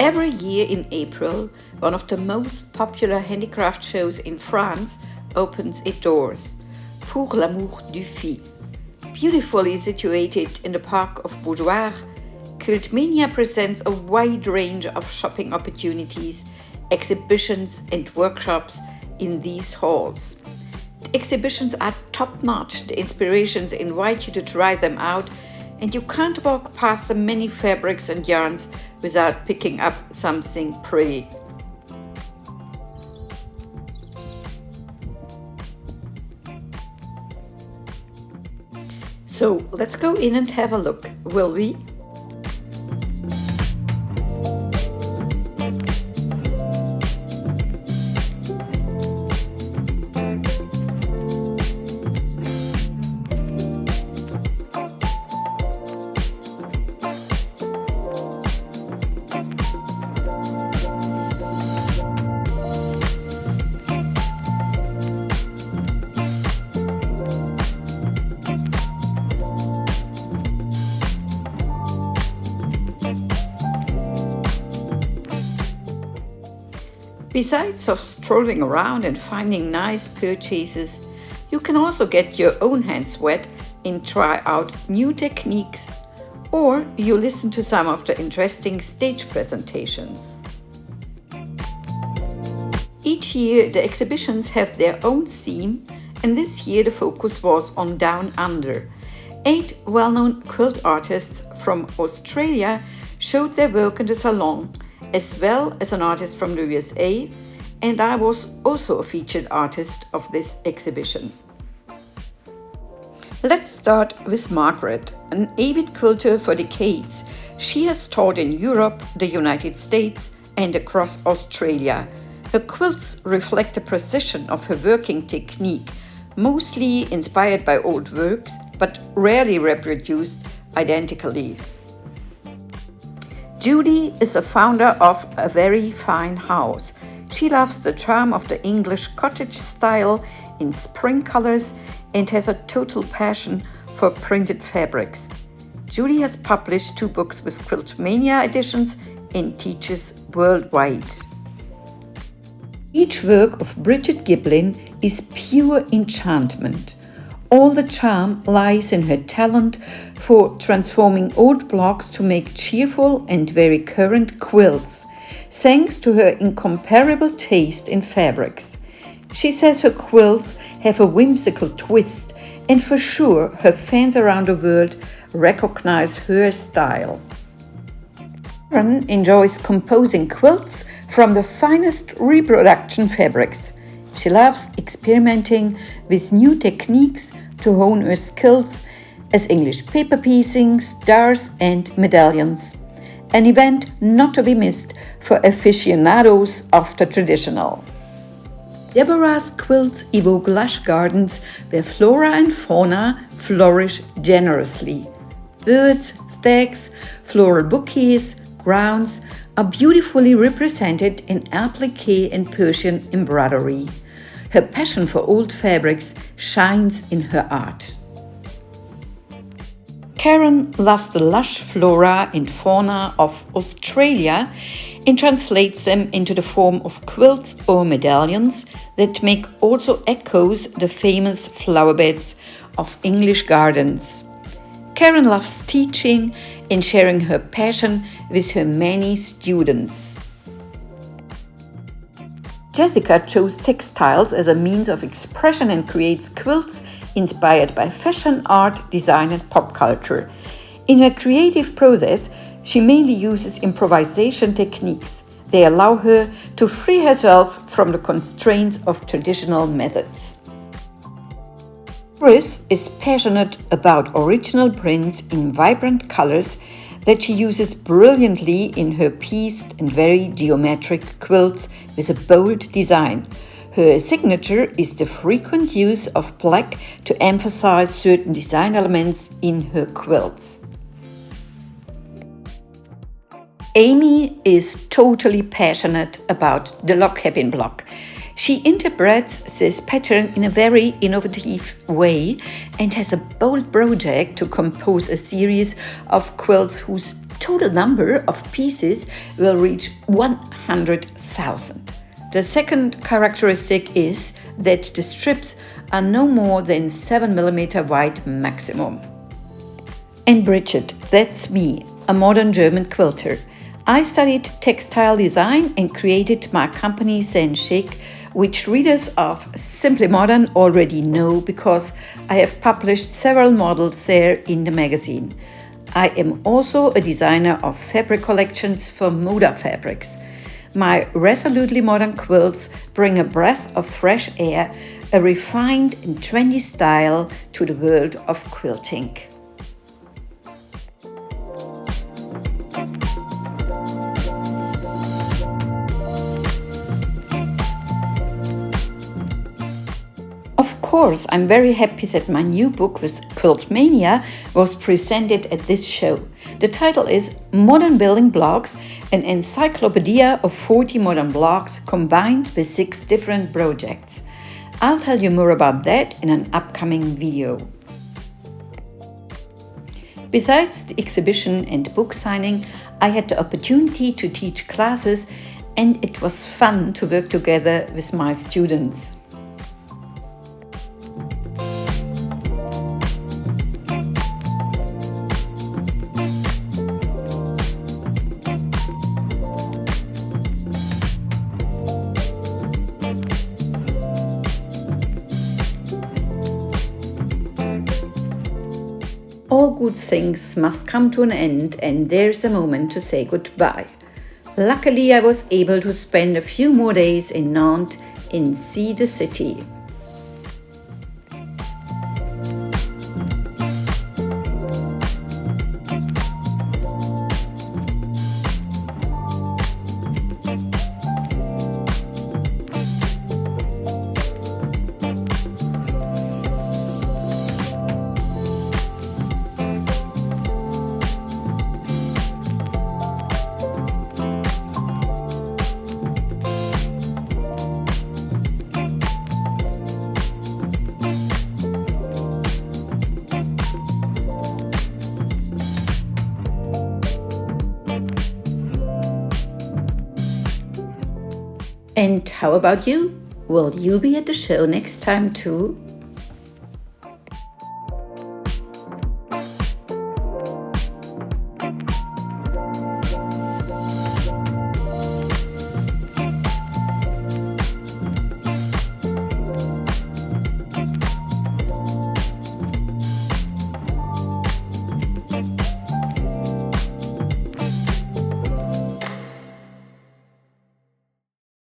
Every year in April, one of the most popular handicraft shows in France opens its doors, pour l'Amour du Fils. Beautifully situated in the park of Boudoir, Quiltmania presents a wide range of shopping opportunities, exhibitions and workshops in these halls. The exhibitions are top-notch, the inspirations invite you to try them out, and you can't walk past the many fabrics and yarns without picking up something pretty. So let's go in and have a look, will we? Besides of strolling around and finding nice purchases, you can also get your own hands wet and try out new techniques, or you listen to some of the interesting stage presentations. Each year the exhibitions have their own theme, and this year the focus was on Down Under. 8 well-known quilt artists from Australia showed their work in the Salon, as well as an artist from the USA, and I was also a featured artist of this exhibition. Let's start with Margret, an avid quilter for decades. She has taught in Europe, the United States, and across Australia. Her quilts reflect the precision of her working technique, mostly inspired by old works, but rarely reproduced identically. Judy is a founder of a very fine house. She loves the charm of the English cottage style in spring colors and has a total passion for printed fabrics. Judy has published 2 books with Quiltmania editions and teaches worldwide. Each work of Brigitte Giblin is pure enchantment. All the charm lies in her talent for transforming old blocks to make cheerful and very current quilts, thanks to her incomparable taste in fabrics. She says her quilts have a whimsical twist, and for sure her fans around the world recognize her style. Karen enjoys composing quilts from the finest reproduction fabrics. She loves experimenting with new techniques to hone her skills as English paper piecing, stars and medallions. An event not to be missed for aficionados of the traditional. Deborah's quilts evoke lush gardens where flora and fauna flourish generously. Birds, stags, floral bouquets, grounds are beautifully represented in applique and Persian embroidery. Her passion for old fabrics shines in her art. Karen loves the lush flora and fauna of Australia and translates them into the form of quilts or medallions that make also echoes the famous flower beds of English gardens. Karen loves teaching and sharing her passion with her many students. Jessica chose textiles as a means of expression and creates quilts inspired by fashion, art, design and pop culture. In her creative process, she mainly uses improvisation techniques. They allow her to free herself from the constraints of traditional methods. Chris is passionate about original prints in vibrant colors that she uses brilliantly in her pieced and very geometric quilts with a bold design. Her signature is the frequent use of black to emphasize certain design elements in her quilts. Amy is totally passionate about the log cabin block. She interprets this pattern in a very innovative way and has a bold project to compose a series of quilts whose total number of pieces will reach 100,000. The second characteristic is that the strips are no more than 7 mm wide maximum. And Brigitte, that's me, a modern German quilter. I studied textile design and created my company Chic, which readers of Simply Modern already know because I have published several models there in the magazine. I am also a designer of fabric collections for Moda fabrics. My resolutely modern quilts bring a breath of fresh air, a refined and trendy style to the world of quilting. Of course, I'm very happy that my new book with Quilt Mania was presented at this show. The title is Modern Building Blocks, an encyclopedia of 40 modern blocks combined with 6 different projects. I'll tell you more about that in an upcoming video. Besides the exhibition and book signing, I had the opportunity to teach classes, and it was fun to work together with my students. All good things must come to an end, and there's a moment to say goodbye. Luckily, I was able to spend a few more days in Nantes and see the city. And how about you? Will you be at the show next time too?